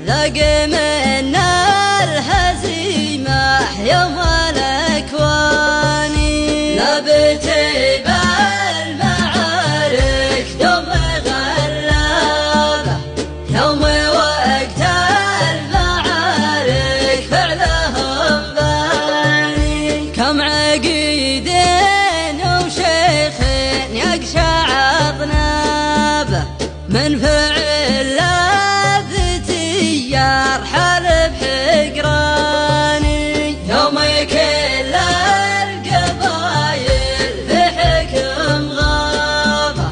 ذاق منا الهزيمة يوم الأكوان لابتي بالمعارك دوم غلابة يوم وقت المعارك فعلهم باني كم عقيدين وشيخ يقشع أطنابه من فعل لابتيار حلف حقراني يوم كل القبايل بحكم غابة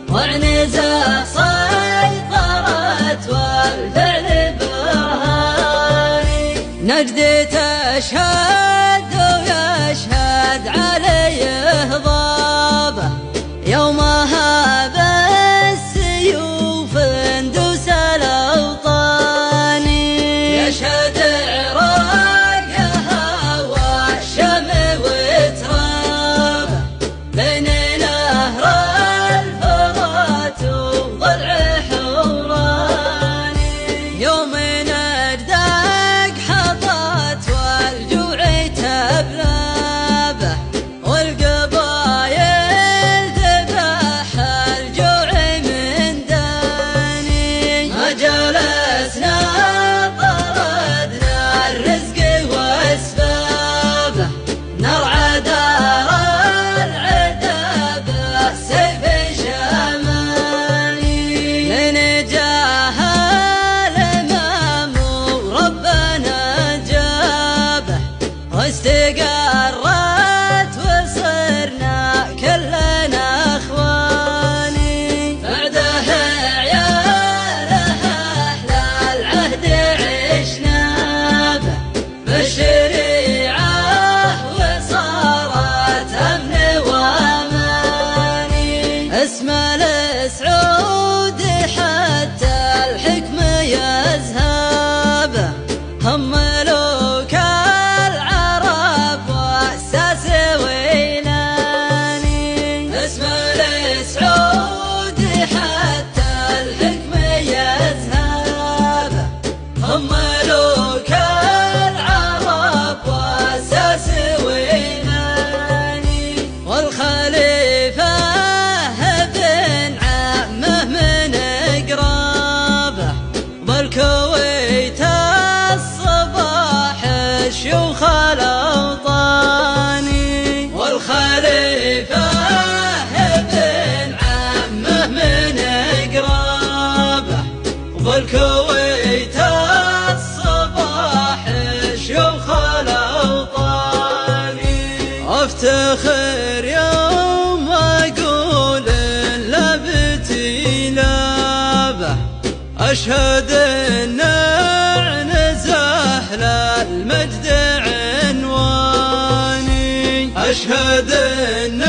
وعنزة سيطرت والفعل برهاني نجد تشهد ويشهد عليه ضابه يومها بالسيوف اندوس الاوطان يشهد عراقها والشم وترابه بين نهر الفرات وضلع حوراني يوم نجدك حطت والجوع تبلابه والقبايل ذبح الجوع من داني ما جلسنا طردنا الرزق واسبابه نرعى دار العدا بالسيف شماني لنجاها الامام وربنا جابه واستقرت وصرنا كلنا اخواني بعده عياله اهل العهد عشنا به بالشريعه وصارت امن واماني اسم السعود حتى الحكم يذهبه هم ملوك العرب واساس ويلاني اسم السعود حتى الحكم يذهبه هم ملوك العرب واساس ويلاني والخليفة ابن عمه من قرابه بالكويت الصباح الشيوخ الاوطاني والخليفة ابن عمه من قرابه بالكويت الصباح الشيوخ الاوطاني افتخر يوم اقول لابتي لابه اشهد ان عنزه للمجد عنواني اشهد ان